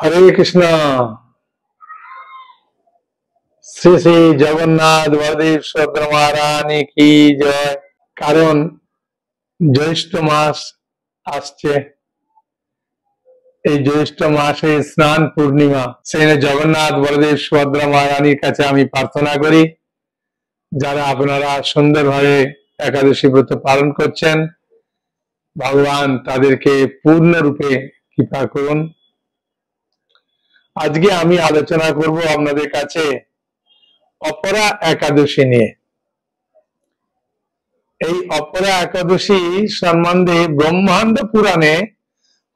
হরে কৃষ্ণ। শ্রী শ্রী জগন্নাথ বলদেব সুভদ্রা মহারানী কি জয়। কারণ জ্যৈষ্ঠ মাস আসছে, এই জ্যৈষ্ঠ মাসে স্নান পূর্ণিমা। সেই জগন্নাথ বলদেব সুভদ্রা মহারানীর কাছে আমি প্রার্থনা করি, যারা আপনারা সুন্দরভাবে একাদশী ব্রত পালন করছেন, ভগবান তাদেরকে পূর্ণরূপে কৃপা করুন। আজকে আমি আলোচনা করব আপনাদের কাছে অপরা একাদশী নিয়ে। এই অপরা একাদশী সম্বন্ধে ব্রহ্মাণ্ড পুরাণে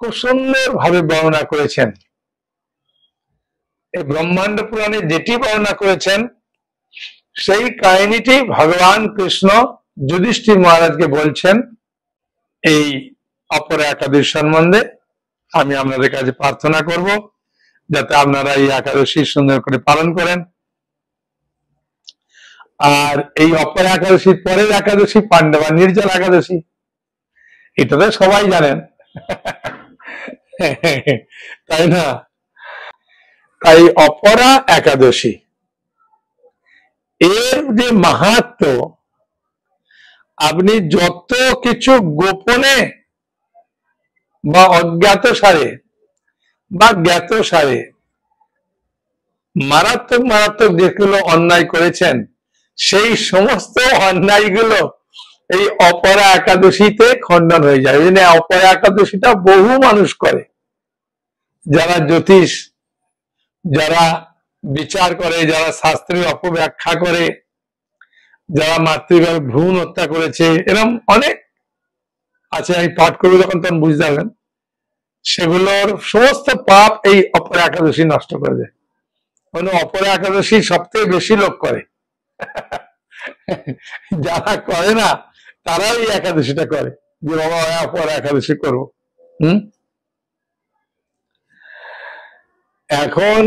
খুব সুন্দর ভাবে বর্ণনা করেছেন। এই ব্রহ্মাণ্ড পুরাণে যেটি বর্ণনা করেছেন সেই কাহিনীটি ভগবান কৃষ্ণ যুধিষ্ঠির মহারাজকে বলছেন। এই অপরা একাদশী সম্বন্ধে আমি আপনাদের কাছে প্রার্থনা করব, যাতে আপনারা এই একাদশী সুন্দর করে পালন করেন। আর এই অপরা একাদশীর পরের একাদশী পাণ্ডবা নির্জল একাদশী, এটা তো সবাই জানেন, তাই না? তাই অপরা একাদশী এর যে মাহাত্ম্য, আপনি যত কিছু গোপনে বা অজ্ঞাত সারে বা জ্ঞাত সারে মারাত্মক মারাত্মক যেগুলো অন্যায় করেছেন, সেই সমস্ত অন্যায়গুলো এই অপরা একাদশীতে খণ্ডন হয়ে যায়। এই জন্য অপরা একাদশীটা বহু মানুষ করে, যারা জ্যোতিষ, যারা বিচার করে, যারা শাস্ত্রের অপব্যাখ্যা করে, যারা মাতৃগর্ভে ভ্রূণ হত্যা করেছে, এরকম অনেক আছে। আমি পাঠ করবো যখন তখন বুঝতে পারবেন, সেগুলোর সমস্ত পাপ এই অপরা একাদশী নষ্ট করে দেয়। মানে অপরা একাদশী সবথেকে বেশি লোক করে, যারা করে না তারাই এই একাদশীটা করে, যে বাবা অপরা একাদশী করবো। এখন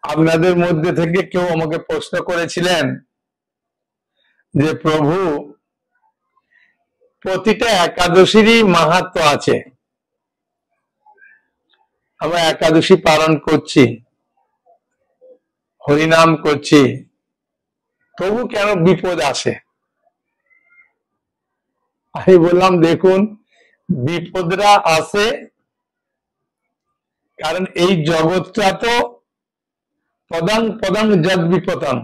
আপনাদের মধ্যে থেকে কেউ আমাকে প্রশ্ন করেছিলেন যে প্রভু, প্রতিটা একাদশীরই মাহাত্ম্য আছে, আমরা একাদশী পালন করছি, হরিনাম করছি, তবু কেন বিপদ আসে? আমি বললাম, দেখুন, বিপদরা আসে কারণ এই জগৎটা তো পদাং পদাং যদ বিপদাং,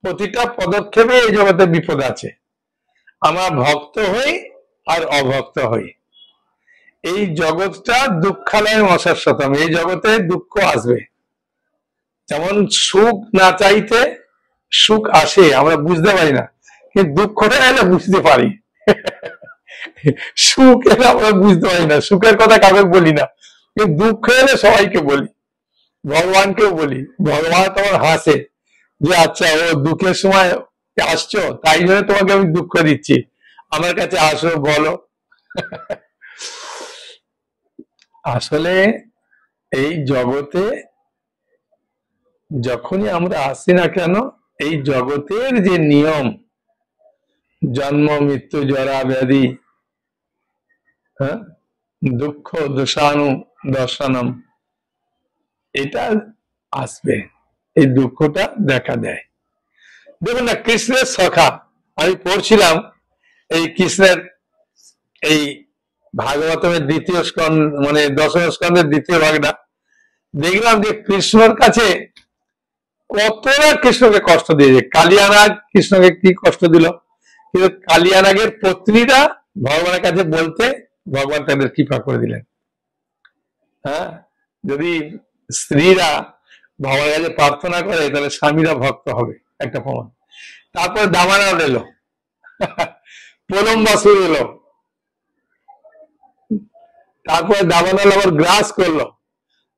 প্রতিটা পদক্ষেপে এই জগতে বিপদ আছে। আমরা ভক্ত হই আর অভক্ত হই। এই জগৎটা দুঃখালয় অশাশ্বতম, এই জগতে দুঃখ আসবে। যেমন সুখ না চাইতে সুখ আসে, আমরা বুঝতে পারি না, কিন্তু দুঃখটা এলে বুঝতে পারি। সুখ এলে আমরা বুঝতে পারি না, সুখের কথা কাউকে বলি না, কিন্তু দুঃখ এলে সবাইকে বলি, ভগবানকেও বলি। ভগবান তোমার হাসে যে আচ্ছা, ও দুঃখের সময় আসছো, তাই জন্য তোমাকে আমি দুঃখ দিচ্ছি, আমার কাছে আসো বলো। আসলে এই জগতে যখনই আমরা আসি না কেন, এই জগতের যে নিয়ম, জন্ম মৃত্যু জরা ব্যাধি, দুঃখ দোষানু দর্শনম, এটা আসবে, এই দুঃখটা দেখা দেয়। দেখুন না, কৃষ্ণের সখা, আমি পড়ছিলাম এই কৃষ্ণের এই ভাগবতের দ্বিতীয় স্কন্ধ, মানে দশম স্কন্ধের দ্বিতীয় ভাগটা, দেখলাম যে কৃষ্ণর কাছে কতটা কৃষ্ণকে কষ্ট দিয়েছে। কালিয়ানাগ কৃষ্ণকে কি কষ্ট দিল, কিন্তু কালিয়ানাগের পত্নীরা ভগবানের কাছে বলতে ভগবান তাদের কৃপা করে দিলেন। হ্যাঁ, যদি স্ত্রীরা ভগবানের কাছে প্রার্থনা করে তাহলে স্বামীরা ভক্ত হবে, একটা প্রমাণ। তারপরে দামানল এলো, প্রলম্বাসুর এলো, তারপরে দামানল আবার গ্রাস করলো,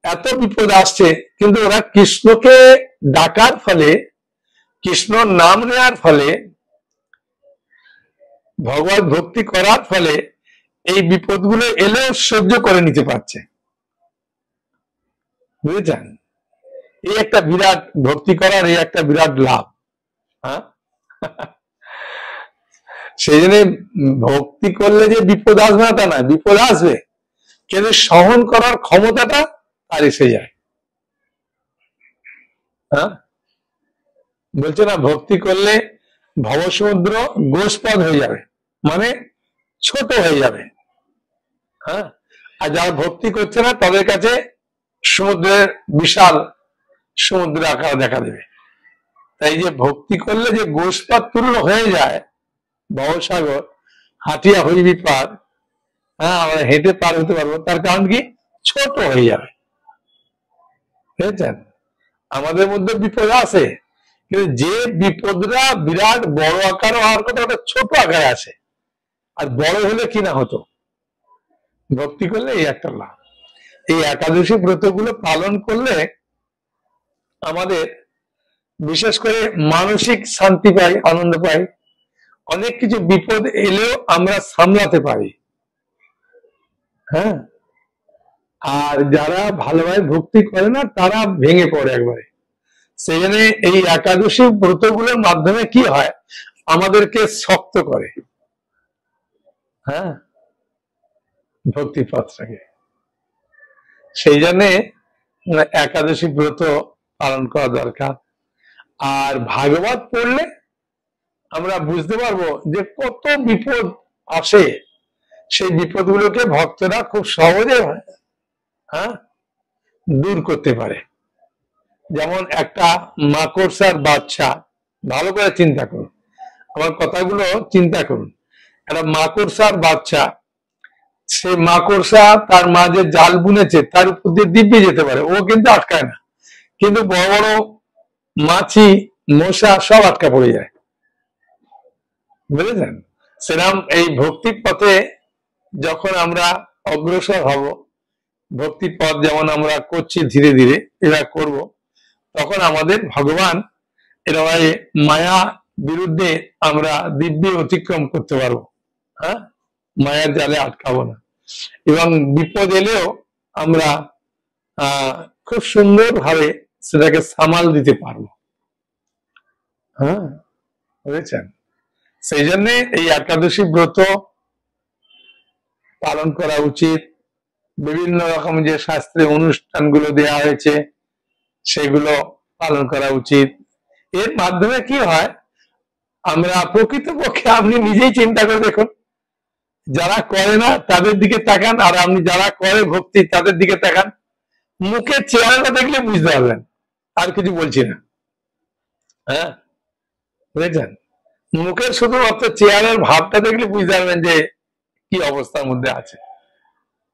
এত বিপদ আসছে, কিন্তু ওরা কৃষ্ণকে ডাকার ফলে, কৃষ্ণর নাম নেওয়ার ফলে, ভগবত ভক্তি করার ফলে এই বিপদগুলো এলেও সহ্য করে নিতে পারছে। বুঝেছেন? এই একটা বিরাট ভক্তি করার এই একটা বিরাট লাভ। হ্যাঁ, সেই জন্য ভক্তি করলে যে বিপদ আসবে না তা না, বিপদ আসবে, কিন্তু সহন করার ক্ষমতাটা তার এসে যায়। হ্যাঁ, বলছে না ভক্তি করলে ভবসমুদ্র গোষ্পদ হয়ে যাবে, মানে ছোট হয়ে যাবে। হ্যাঁ, আর যারা ভক্তি করছে না তাদের কাছে সমুদ্রের বিশাল সমুদ্রের আকার দেখা দেবে। তাই যে ভক্তি করলে যে গোষ্পদ তুল্য হয়ে যায় ভবসাগর, হাটিয়া হইবি পার, হ্যাঁ আমরা হেঁটে পার হতে পারবো, তার কারণ কি ছোট হয়ে যাবে। বুঝেছেন, আমাদের মধ্যে বিপদ আছে, কিন্তু যে বিপদটা বিরাট বড় আকার হওয়ার কথা ওটা ছোট আকারে আসে, আর বড় হলে কি না হতো। ভক্তি করলে এই একটা লাভ। এই একাদশী ব্রতগুলো পালন করলে আমাদের বিশেষ করে মানসিক শান্তি পাই, আনন্দ পাই, অনেক কিছু বিপদ এলেও আমরা সামলাতে পারি। হ্যাঁ, আর যারা ভালোভাবে ভক্তি করে না তারা ভেঙে পড়ে একবারে। সেই জন্য এই একাদশী ব্রতগুলোর মাধ্যমে কি হয়, আমাদেরকে শক্ত করে। হ্যাঁ, ভক্তি পথটাকে। সেই জন্য একাদশী ব্রত পালন করা দরকার। আর ভাগবত পড়লে আমরা বুঝতে পারবো যে কত বিপদ আসে, সেই বিপদগুলোকে ভক্তরা খুব সহজে হ্যাঁ দূর করতে পারে। যেমন একটা মাকড়সার বাচ্চা, ভালো করে চিন্তা করুন, আমার কথাগুলো চিন্তা করুন। একটা মাকড়সার বাচ্চা, সে মাকড়সা তার মা যে জাল বুনেছে তার উপর দিয়ে দিব্যে যেতে পারে, ও কিন্তু আটকায় না। কিন্তু বড় বড় মাছি, মশা সব আটকা পড়ে যায়। বুঝেছেন, সেরকম এই ভক্তির পথে যখন আমরা অগ্রসর হব, ভক্তি পথ যেমন আমরা করছি ধীরে ধীরে এরা করব, তখন আমাদের ভগবান এরা মায়া বিরুদ্ধে আমরা দিব্যে অতিক্রম করতে পারবো। হ্যাঁ, মায়ার জালে আটকাবো না, এবং বিপদ এলেও আমরা খুব সুন্দর ভাবে সেটাকে সামাল দিতে পারবো। হ্যাঁ, বুঝেছেন, সেই জন্যে এই একাদশী ব্রত পালন করা উচিত। বিভিন্ন রকম যে শাস্ত্রে অনুষ্ঠানগুলো দেওয়া হয়েছে সেগুলো পালন করা উচিত। এর মাধ্যমে কি হয়, আমরা প্রকৃতপক্ষে আপনি নিজেই চিন্তা করে দেখুন, যারা করে না তাদের দিকে তাকান, আর আপনি যারা করে ভক্তি তাদের দিকে তাকান, মুখের চেহারাটা দেখলে বুঝতে পারবেন, আর কিছু বলছি না। হ্যাঁ, বুঝেছেন, মুখের শুধুমাত্র চেহারার ভাবটা দেখলে বুঝতে পারবেন যে কি অবস্থার মধ্যে আছে।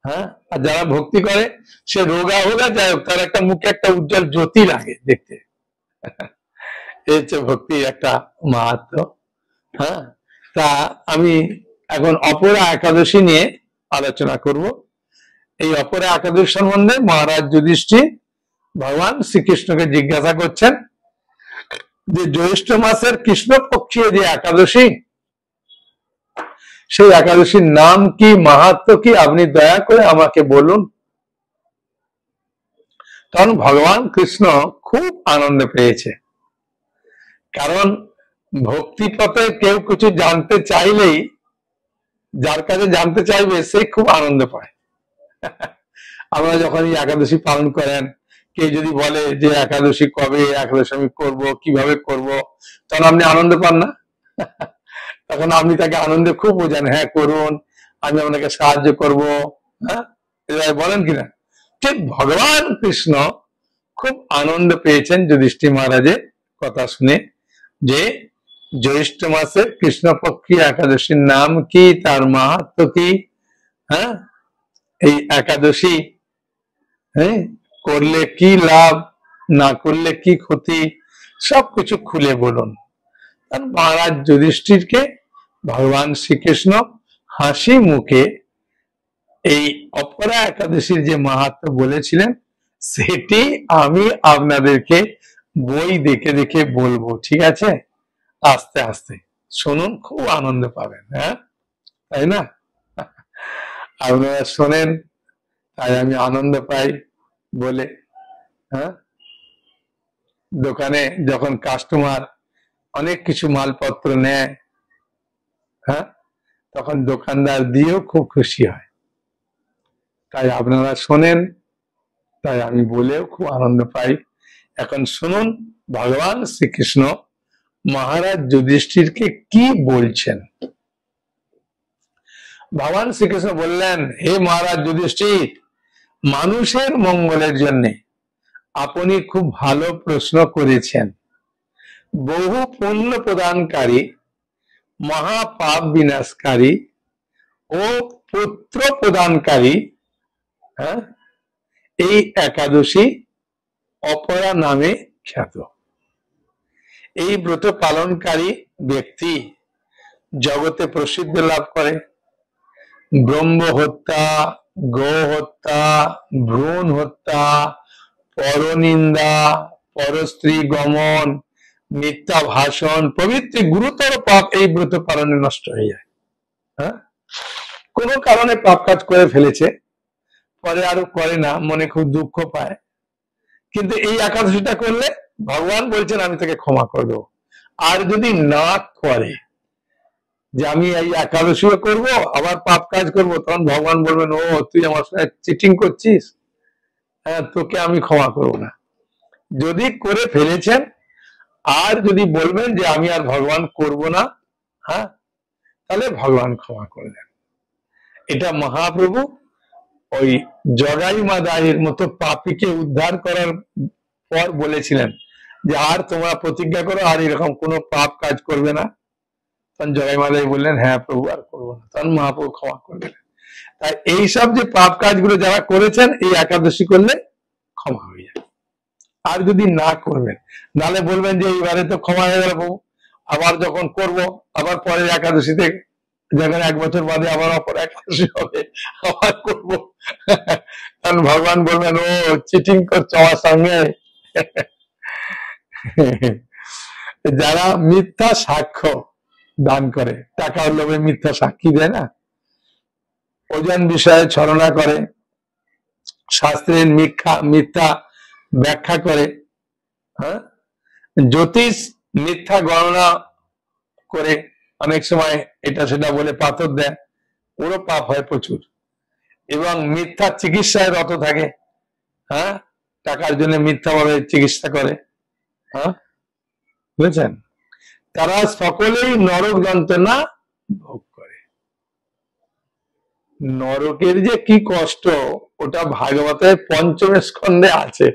হ্যাঁ, আর যারা ভক্তি করে সে রোগা হোগা যাই হোক, তার একটা মুখে একটা উজ্জ্বল জ্যোতি লাগে দেখতে। এই হচ্ছে ভক্তির একটা মাহাত্ম্য। হ্যাঁ, তা আমি এখন অপরা একাদশী নিয়ে আলোচনা করব। এই অপরা একাদশী সম্বন্ধে মহারাজ যুধিষ্ঠির ভগবান শ্রীকৃষ্ণকে জিজ্ঞাসা করছেন যে জ্যৈষ্ঠ মাসের কৃষ্ণপক্ষীয় যে একাদশী, সেই একাদশীর নাম কি, মাহাত্ম্য কি, আপনি দয়া করে আমাকে বলুন। তখন ভগবান কৃষ্ণ খুব আনন্দ পেয়েছে, কারণ ভক্তি পথে কেউ কিছু জানতে চাইলেই যার কাছে জানতে চাইবে সে খুব আনন্দ পায়। আমরা যখন এই একাদশী পালন করেন, কেউ যদি বলে যে একাদশী কবে, একাদশী আমি করবো, কিভাবে করব, তখন আপনি আনন্দ পান না? তখন আপনি তাকে আনন্দে খুব বোঝান, হ্যাঁ করুন, আমি আপনাকে সাহায্য করব। হ্যাঁ, বলেন কিনা? ঠিক ভগবান কৃষ্ণ খুব আনন্দ পেয়েছেন যুধিষ্ঠির মহারাজের কথা শুনে, যে জ্যৈষ্ঠ মাসে কৃষ্ণপক্ষী একাদশীর নাম কি, তার মাহাত্ম্য কি, হ্যাঁ এই একাদশী হ্যাঁ করলে কি লাভ, না করলে কি ক্ষতি, সবকিছু খুলে বলুন। মহারাজ যুধিষ্ঠিরকে ভগবান শ্রীকৃষ্ণ হাসি মুখে এই অপরা একাদশীর যে মাহাত্ম্য বলেছিলেন সেটি আমি আপনাদেরকে বই দেখে দেখে বলবো, ঠিক আছে? আস্তে আস্তে শুনুন, খুব আনন্দ পাবেন। হ্যাঁ, তাই না? আপনারা শোনেন, তাই আমি আনন্দ পাই বলে। হ্যাঁ, দোকানে যখন কাস্টমার অনেক কিছু মালপত্র নেয়, হ্যাঁ, তখন দোকানদার দিয়েও খুব খুশি হয়। তাই আপনারা শোনেন, তাই আমি বলেও খুব আনন্দ পাই। এখন শুনুন ভগবান শ্রীকৃষ্ণ মহারাজ যুধিষ্ঠিরকে কি বলছেন। ভগবান শ্রীকৃষ্ণ বললেন, হে মহারাজ যুধিষ্ঠির, মানুষের মঙ্গলের জন্য আপনি খুব ভালো প্রশ্ন করেছেন। বহু পুণ্য প্রদানকারী, মহাপাপ বিনাশকারী ও পুত্র প্রদানকারী এই একাদশী অপরা নামে খ্যাত। এই ব্রত পালনকারী ব্যক্তি জগতে প্রসিদ্ধি লাভ করে। ব্রহ্ম হত্যা, গো হত্যা, ভ্রূণ হত্যা, পরনিন্দা, পরস্ত্রী গমন, মিথ্যা ভাষণ প্রভৃতি গুরুতর পাপ এই ব্রত পালনে নষ্ট হয়ে যায়। কোন কারণে পাপ কাজ করে ফেলেছে, পরে আরো করে না, মনে খুব দুঃখ পায়, কিন্তু এই একাদশীটা করলে ভগবান বলছেন আমি তাকে ক্ষমা করে দেবো। আর যদি না করে যে আমি এই একাদশীও করব আবার পাপ কাজ করব, তখন ভগবান বলবেন ও তুই আমার সাথে চিটিং করছিস, তোকে আমি ক্ষমা করব না। যদি করে ফেলেছেন আর যদি বলবেন যে আমি আর ভগবান করব না, তাহলে ভগবান ক্ষমা করে দেন। এটা মহাপ্রভু ওই জগাই মাদাইয়ের মতো পাপীকে উদ্ধার করার পর বলেছিলেন যে আর তোমরা প্রতিজ্ঞা করো আর এরকম কোনো পাপ কাজ করবে না। তখন জগাই মাদাই বললেন হ্যাঁ প্রভু আর করবো না, তখন মহাপ্রভু ক্ষমা করে দিলেন। তাই এইসব যে পাপ কাজগুলো যারা করেছেন এই একাদশী করলে ক্ষমা হয়ে যায়। আর যদি না করবেন, নালে বলবেন যে এইবারে তো ক্ষমা হয়ে গেল প্রভু, আবার যখন করব আবার পরের একাদশীতে যখন 1 বছর বাদে আবার অপর একাদশী হবে আবার করবো, তখন ভগবান বলবেন ও চিটিং করছো আমার সঙ্গে। যারা মিথ্যা সাক্ষ্য দান করে, টাকার লোভে মিথ্যা সাক্ষী দেয় না, ওজন বিষয়ে ছলনা করে, শাস্ত্রের মিথ্যা ব্যাখ্যা করে, জ্যোতিষ মিথ্যা গণনা করে অনেক সময় এটা সেটা বলে পাথর দেয়, ওরও পাপ হয় প্রচুর। এবং মিথ্যা চিকিৎসায় রত থাকে, টাকার জন্য মিথ্যা ভাবে চিকিৎসা করে, বুঝেছেন, তারা সকলেই নরক যন্ত্রণা ভোগ করে। নরকের যে কি কষ্ট ওটা ভাগবতের 5ম স্কন্ধে আছে,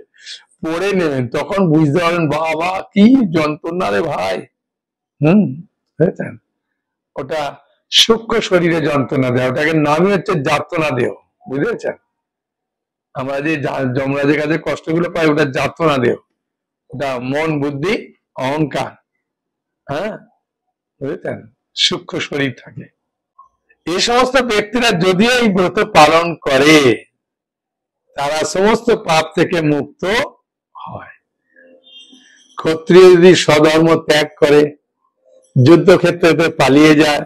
পড়ে নেবেন তখন বুঝতে পারবেন বাবা কি যন্ত্রণা রে ভাই। বুঝেছেন, ওটা সূক্ষ্ম শরীরে যন্ত্রণা দেয়, ওটাকে নামই হচ্ছে যাতনা দেহ। বুঝেছেন, আমরা যে যমরাজের কাছে কষ্টগুলো পাই ওটা যাতনা দেহ, ওটা মন বুদ্ধি অহংকার, বুঝেছেন, সূক্ষ্ম শরীর থাকে। এই সমস্ত ব্যক্তিরা যদি এই ব্রত পালন করে তারা সমস্ত পাপ থেকে মুক্ত হয়। ক্ষত্রিয় যদি স্বধর্ম ত্যাগ করে, যুদ্ধক্ষেত্রে পালিয়ে যায়,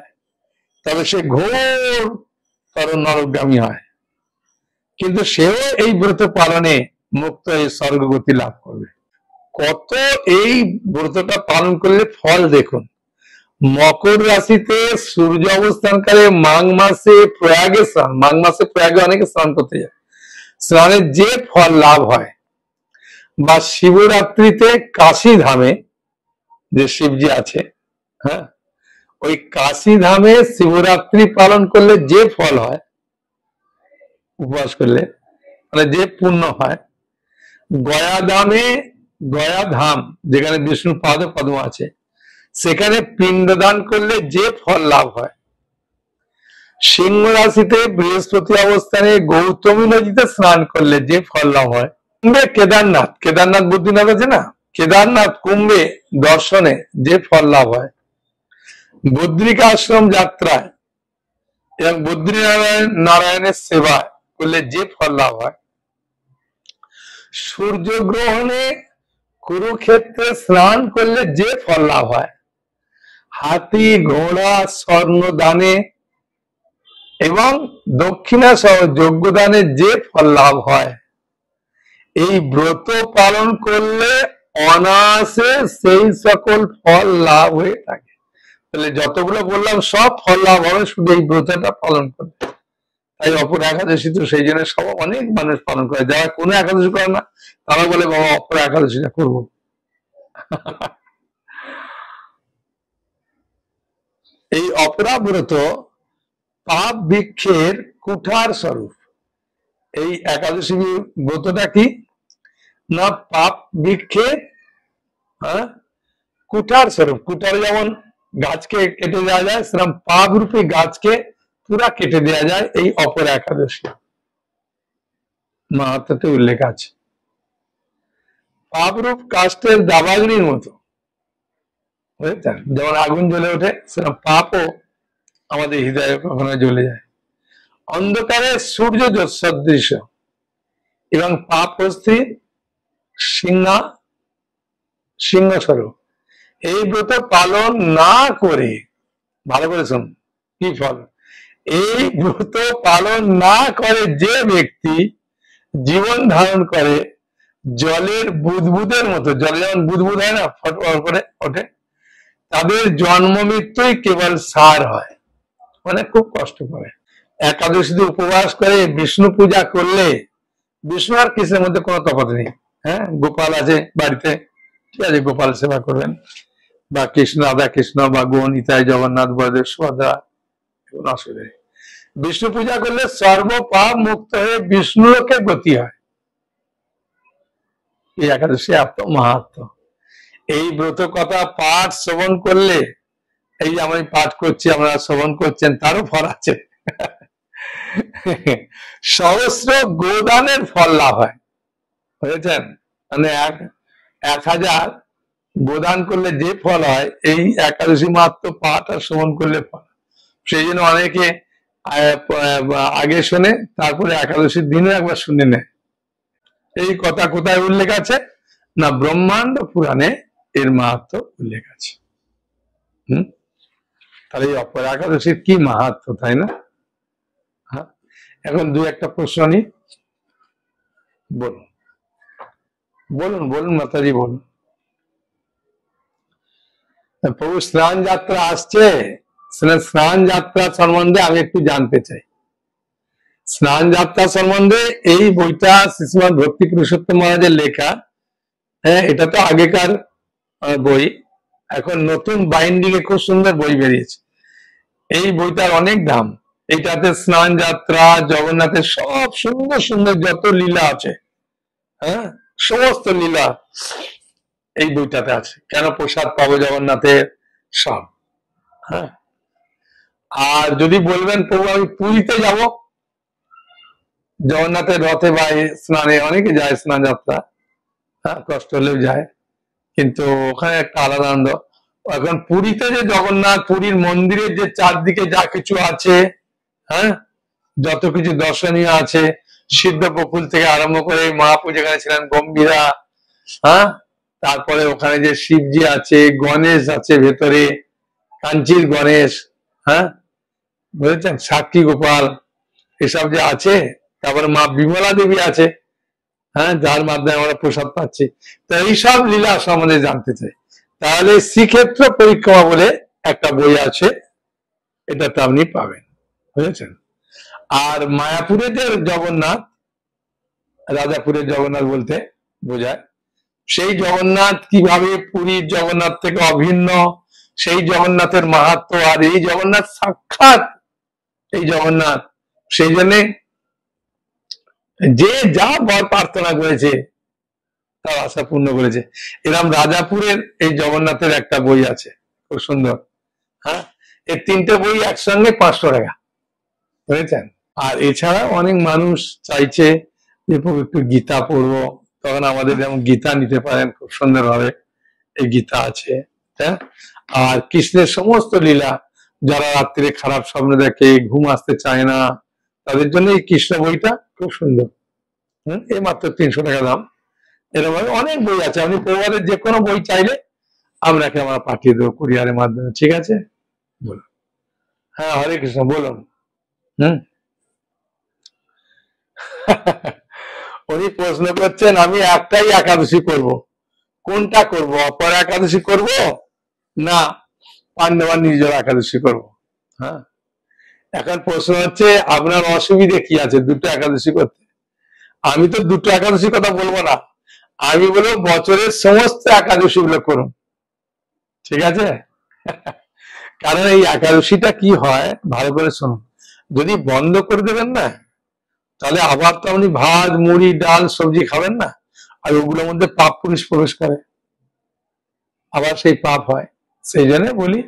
তবে সে ঘোর নরকগামী হয়, কিন্তু সেও এই ব্রত পালনে মুক্ত হয়ে স্বর্গগতি লাভ করবে। কত এই ব্রতটা পালন করলে ফল দেখুন। মকর রাশিতে সূর্য অবস্থানকালে মাঘ মাসে প্রয়াগে স্নান, মাঘ মাসে প্রয়াগে অনেকে স্নান করতে যায়, স্নানের যে ফল লাভ হয়, বা শিবরাত্রিতে কাশী ধামে যে শিবজি আছে, ওই কাশী ধামে শিবরাত্রি পালন করলে যে ফল হয়, উপবাস করলে মানে যে পুণ্য হয়, গয়া ধাম যেখানে বিষ্ণু পদ্ম আছে সেখানে পিণ্ডদান করলে যে ফল লাভ হয়, সিংহ রাশিতে বৃহস্পতি অবস্থানে গৌতমী নদীতে স্নান করলে যে ফল লাভ হয়, কেদারনাথ বদ্রীনাথ আছে না, কেদারনাথ কুম্ভে দর্শনে যে ফল লাভ হয়, বদ্রিকা আশ্রম যাত্রায় এবং বদ্রীনারায়ণের সেবা করলে যে ফল লাভ হয়, সূর্যগ্রহণে কুরুক্ষেত্রে স্নান করলে যে ফল লাভ হয়, হাতি ঘোড়া স্বর্ণ দানে এবং দক্ষিণা সহ যজ্ঞদানে যে ফল লাভ হয়, এই ব্রত পালন করলে অনায়াসে সেই সকল ফল লাভ হয়ে থাকে। তাহলে যতগুলো বললাম সব ফল লাভ হবে শুধু এই ব্রতটা পালন করলে। তাই অপর একাদশী তো সেই জন্য সব অনেক মানুষ পালন করে, যারা কোনো একাদশী করে না তারা বলে বাবা অপর একাদশীটা করবো। এই অপরা ব্রত পাপ বৃক্ষের কুঠার স্বরূপ। এই একাদশী ব্রতটা কি না পাপ বৃক্ষের কুঠার স্বরূপ। কুঠার যেমন গাছকে কেটে দেওয়া যায়, সেরকম পাপ রূপে গাছকে পুরা কেটে দেওয়া যায় এই অপর একাদশী। মাহাত্ম্যতে উল্লেখ আছে পাপরূপ কাষ্ঠের দাবাগ্নির মতো, বুঝেছেন? যেমন আগুন জ্বলে ওঠে, সেরকম পাপও আমাদের হৃদয়ে কখনো জ্বলে যায়। অন্ধকারে সূর্য সদৃশ এবং পাপ অস্থির সিংহস্বরূপ। এই ব্রত পালন না করে, ভালো করে শুন কি ফল, এই ব্রত পালন না করে যে ব্যক্তি জীবন ধারণ করে জলের বুদবুদের মতো, জলে যেমন বুদবুদ হয় না ফটফট করে ওঠে, তাদের জন্ম মৃত্যুই কেবল সার হয়, মানে খুব কষ্ট করে। একাদশীতে উপবাস করে বিষ্ণু পূজা করলে বিষ্ণু আর কৃষ্ণের মধ্যে কোনো তফাৎ নেই। হ্যাঁ, গোপাল আছে বাড়িতে, ঠিক আছে, গোপাল সেবা করবেন, বা কৃষ্ণ রাধা কৃষ্ণ বা গৌর নিতাই জগন্নাথ বলদেব সুভদ্রা, কোনো অসুবিধা নেই। বিষ্ণু পূজা করলে সর্ব পাপ মুক্ত হয়ে বিষ্ণু লোকে গতি হয়। এই একাদশী এত মাহাত্ম। এই ব্রত কথা পাঠ শ্রবণ করলে, এই যে আমি পাঠ করছি আপনারা শ্রবণ করছেন, তারও ফল আছে। সহস্র গোদানের ফল লাভ হয়, বুঝেছেন? মানে 1000 গোদান করলে যে ফল হয়, এই একাদশী মাত্র পাঠ আর শ্রবণ করলে ফল। সেই জন্য অনেকে আগে শোনে, তারপরে একাদশীর দিনে একবার শুনে নেয়। এই কথা কোথায় উল্লেখ আছে না ব্রহ্মাণ্ড পুরাণে এর মাহাত্ম উল্লেখ আছে। তাহলে এই অপর একাদশীর কি মাহাত্ম, তাই না? হ্যাঁ, এখন দু একটা প্রশ্ন নি, বলুন বলুন বলুন মাতাজি বলুন। প্রভু স্নান যাত্রা আসছে, স্নান যাত্রা সম্বন্ধে আমি একটু জানতে চাই। স্নান যাত্রা সম্বন্ধে এই বইটা শ্রীশ্রীমদ ভক্তি পুরুষোত্তম মহারাজের লেখা। হ্যাঁ, এটা তো আগেকার বই, এখন নতুন বাইন্ডিং এ খুব সুন্দর বই বেরিয়েছে। এই বইটার অনেক দাম। এটাতে স্নান যাত্রা, জগন্নাথের সব সুন্দর সুন্দর যত লীলা আছে, হ্যাঁ, সমস্ত লীলা এই বইটাতে আছে। কেন প্রসাদ পাবো জগন্নাথের, সব। হ্যাঁ, আর যদি বলবেন প্রভু আমি পুরীতে যাব, জগন্নাথের রথে বা স্নানে অনেকে যায়, স্নান যাত্রা, হ্যাঁ, কষ্ট হলেও যায়, কিন্তু ওখানে একটা আলাদা আনন্দ। এখন পুরীতে যে জগন্নাথ, পুরীর মন্দিরের যে চারদিকে যা কিছু আছে, হ্যাঁ, যত কিছু দর্শনীয় আছে, সিদ্ধ বকুল থেকে আরম্ভ করে মহাপ্রভু যেখানে ছিলেন গম্ভীরা, হ্যাঁ, তারপরে ওখানে যে শিবজি আছে, গণেশ আছে ভেতরে, কাঞ্চির গণেশ, হ্যাঁ, বুঝেছেন, সাক্ষী গোপাল, এসব যে আছে, তারপরে মা বিমলা দেবী আছে, হ্যাঁ, যার মাধ্যমে আমরা প্রসাদ পাচ্ছি। তো এইসব লীলা সম্বন্ধে জানতে চাই, তাহলে শ্রীক্ষেত্র পরিক্রমা বলে একটা বই আছে, এটাতে আপনি পাবেন, বুঝেছেন। আর মায়াপুরের যে জগন্নাথ, রাজাপুরের জগন্নাথ বলতে বোঝায়, সেই জগন্নাথ কিভাবে পুরীর জগন্নাথ থেকে অভিন্ন, সেই জগন্নাথের মাহাত্ম, আর এই জগন্নাথ সাক্ষাৎ এই জগন্নাথ, সেই জন্যে যে যা বর প্রার্থনা করেছে তার আশা পূর্ণ করেছে। এরকম রাজাপুরের এই জগন্নাথের একটা বই আছে, খুব সুন্দর। হ্যাঁ, এই 3টে বই একসঙ্গে 500 টাকা, বুঝেছেন। আর এছাড়া অনেক মানুষ চাইছে যে একটু গীতা পড়বো, তখন আমাদের যেমন গীতা নিতে পারেন, খুব সুন্দর ভাবে এই গীতা আছে। হ্যাঁ, আর কৃষ্ণের সমস্ত লীলা, যারা রাত্রে খারাপ স্বপ্ন দেখে, ঘুম আসতে চায় না, তাদের জন্য এই কৃষ্ণ বইটা খুব সুন্দর। এই মাত্র 300 টাকা দাম। এরকম অনেক বই আছে, আপনি পরিবারের যে কোনো বই চাইলে আপনাকে আমরা পাঠিয়ে দেবো কুরিয়ারের মাধ্যমে, ঠিক আছে? বলুন। হ্যাঁ, হরে কৃষ্ণ, বলুন। উনি প্রশ্ন করছেন আমি একটাই একাদশী করব, কোনটা করব, অপর একাদশী করব না পাণ্ডবার নিজের একাদশী করব? হ্যাঁ, এখন প্রশ্ন হচ্ছে আপনার অসুবিধে কি আছে দুটো একাদশী করতে? আমি তো দুটো একাদশী কথা বলবো না, আমি বলবো বছরের সমস্ত একাদশী গুলো করুন, ঠিক আছে? কারণ এই একাদশীটা কি হয় ভালো করে শুনুন, যদি বন্ধ করে দেবেন না তাহলে আবার তো আপনি ভাত মুড়ি ডাল সবজি খাবেন না, আর ওগুলোর মধ্যে পাপ পুরুষ প্রবেশ করে, আবার সেই পাপ হয়। সেই জন্য বলি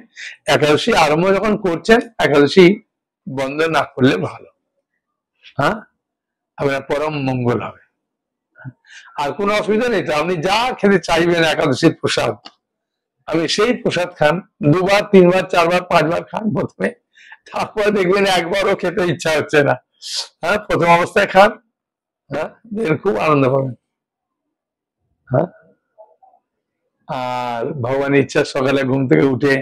একাদশী আরম্ভ যখন করছেন একাদশী বন্ধ না করলে ভালো। হ্যাঁ, আপনার পরম মঙ্গল হবে। আর কোনো অসুবিধা নেই তো, আপনি যা খেতে চাইবেন একাদশীর প্রসাদ, আপনি সেই প্রসাদ খান, দুবার তিনবার চারবার পাঁচবার খান প্রথমে, তারপরে দেখবেন একবারও খেতে ইচ্ছা হচ্ছে না। হ্যাঁ, প্রথম অবস্থায় খান, হ্যাঁ, খুব আনন্দ পাবেন। হ্যাঁ, আর ভগবানের ইচ্ছা সকালে ঘুম থেকে উঠে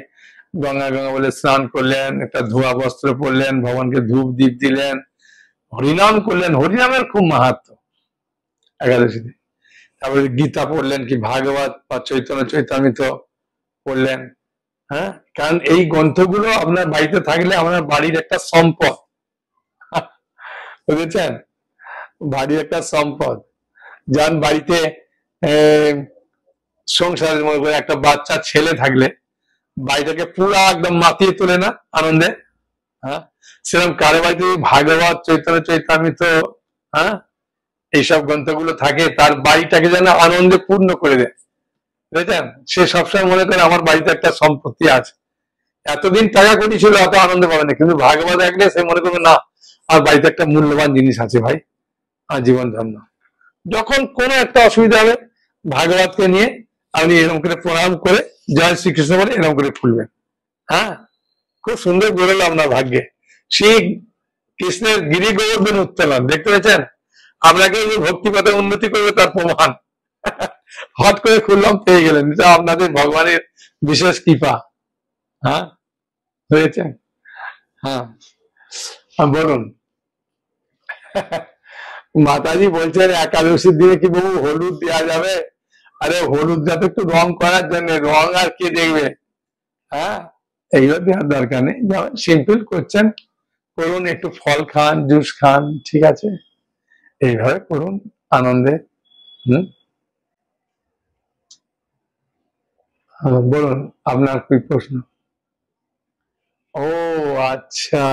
গঙ্গা গঙ্গা বলে স্নান করলেন, একটা ধোয়া বস্ত্র পরলেন, ভগবানকে ধূপ দীপ দিলেন, হরিনাম করলেন, হরিনামের খুব মাহাত্ম একাদশীতে। তারপরে গীতা পড়লেন কি ভাগবত বা চৈতন্য চৈতামৃত পড়লেন। হ্যাঁ, কারণ এই গ্রন্থগুলো আপনার বাড়িতে থাকলে আপনার বাড়ির একটা সম্পদ, বুঝেছেন? বাড়ির একটা সম্পদ। যান বাড়িতে সংসারের মধ্যে একটা বাচ্চা ছেলে থাকলে বাড়িটাকে পুরো একদম মাতিয়ে তোলে না আনন্দে? হ্যাঁ, সেরকম কারো বাড়িতে ভাগবত চৈতন্য চৈতামৃত, হ্যাঁ, এইসব গ্রন্থগুলো থাকে, তার বাড়িটাকে যেন আনন্দে পূর্ণ করে দেয়, বুঝেছেন? সে সবসময় মনে করে আমার বাড়িতে একটা সম্পত্তি আছে। এতদিন টাকা করি ছিল অত আনন্দ পাবে না, কিন্তু ভাগবত দেখলে সে মনে করবে না আমার বাড়িতে একটা মূল্যবান জিনিস আছে ভাই, আর জীবন ধন্য। যখন কোনো একটা অসুবিধা হবে ভাগবতকে নিয়ে আপনি এরকম করে প্রণাম করে জয় শ্রীকৃষ্ণ বলে এরকম করে খুলবেন। হ্যাঁ, খুব সুন্দর বেরোলো আপনার ভাগ্যে। সেই কৃষ্ণের গিরি গোবর্ধন উত্তোলন দেখতে পেয়েছেন? আপনাকে যে ভক্তি পথে উন্নতি করবে তার প্রমাণ। হট করে খুললাম পেয়ে গেলেন, এটা আপনাদের ভগবানের বিশেষ কৃপা। হ্যাঁ, হয়েছে। হ্যাঁ, বলুন। মাতাজি বলছেন একাদশীর দিনে কি বহু হলুদ দেওয়া যাবে? আরে হলুদ যাতে একটু রং করার জন্য, রং আর কে দেখবে? হ্যাঁ, এইগুলো দেওয়ার দরকার নেই, সিম্পল করছেন করুন, একটু ফল খান জুস খান, ঠিক আছে, এইভাবে করুন আনন্দে। হম, বলুন আপনার কি প্রশ্ন? ও আচ্ছা,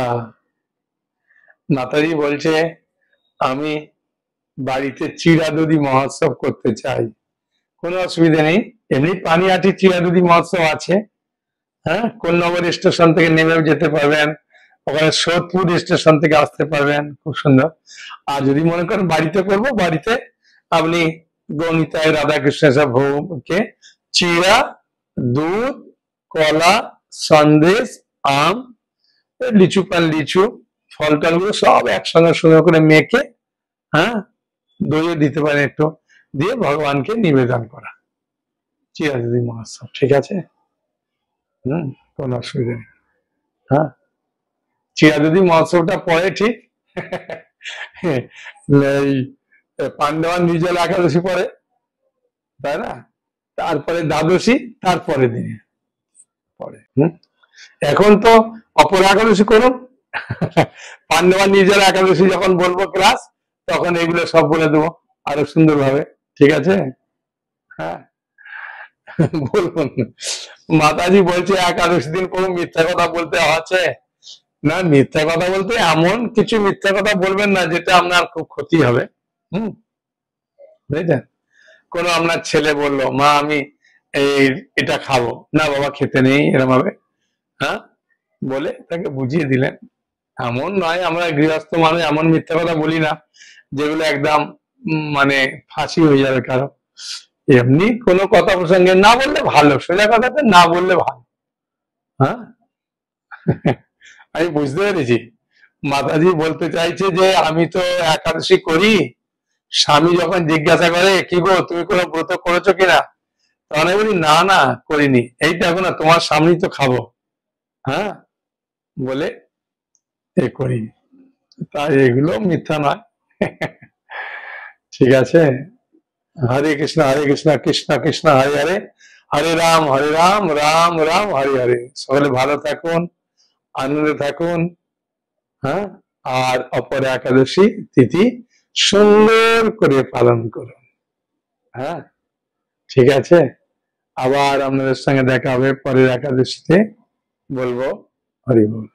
মাতাজি বলছে আমি বাড়িতে চিরাদুদি মহোৎসব করতে চাই। কোনো অসুবিধা নেই, এমনি পানিহাটি চিরাদুদি মহোৎসব আছে। হ্যাঁ, কোন্নগর স্টেশন থেকে নেমেও যেতে পারবেন, ওখানে সোদপুর স্টেশন থেকে আসতে পারবেন, খুব সুন্দর। আর যদি মনে করেন বাড়িতে করবো, বাড়িতে আপনি গণিতায় রাধাকৃষ্ণ সব ভোগকে চিরা, দুধ, কলা, সন্দেশ, আম, লিচু পান লিচু, ফল টলগুলো সব একসঙ্গে সুন্দর করে মেখে, হ্যাঁ, দইও দিতে পারেন একটু, দিয়ে ভগবানকে নিবেদন করা, চিরাদুদি মহোৎসব, ঠিক আছে? হম, কোনো অসুবিধা নেই। হ্যাঁ, চিরাদুদি মহোৎসবটা পরে ঠিক এই পান্ডবান নির্জলা একাদশী পরে, তাই না? তারপরে দ্বাদশী, তারপরে দিনে পরে। এখন তো অপর একাদশী করুন। পান্ডবান নির্জলা একাদশী যখন বলবো ক্লাস, তখন এগুলো সব বলে দেবো আরো সুন্দরভাবে, ঠিক আছে? হ্যাঁ, বলুন। মাতাজি বলছে একাদশী দিন কোনো মিথ্যা কথা বলতে আছে না? মিথ্যা কথা বলতে এমন কিছু মিথ্যা কথা বলবেন না যেটা আপনার খুব ক্ষতি হবে। হম, বুঝলেন? কোনো আপনার ছেলে বললো মা আমি এই এটা খাবো না, বাবা খেতে নেই, এরকম ভাবে, হ্যাঁ, বলে তাকে বুঝিয়ে দিলেন। এমন নয়, আমরা গৃহস্থ মানুষ এমন মিথ্যা কথা বলি না যেগুলো একদম মানে ফাঁসি হয়ে যাবে কারো। এমনি কোনো কথা প্রসঙ্গে না বললে ভালো, সোজা কথাতে না বললে ভালো। হ্যাঁ, আমি বুঝতে পেরেছি। মাতাজি বলতে চাইছে যে আমি তো একাদশী করি, স্বামী যখন জিজ্ঞাসা করে কি গো তুমি কোনো ব্রত করেছো কিনা, তখন আমি বলি না না করিনি, এই দেখো না তোমার সামনেই তো খাবো, হ্যাঁ, বলে এ করিনি। তাই এগুলো মিথ্যা নয়। ঠিক আছে, হরে কৃষ্ণ কৃষ্ণ কৃষ্ণ হরে হরে, হরে রাম রাম রাম হরে হরে। সকলে ভালো থাকুন, আনন্দে থাকুন। হ্যাঁ, আর অপর একাদশী তিথি সুন্দর করে পালন করুন। হ্যাঁ, ঠিক আছে। আবার আপনাদের সঙ্গে দেখা হবে পরের একাদশীতে। বলবো হরি বল।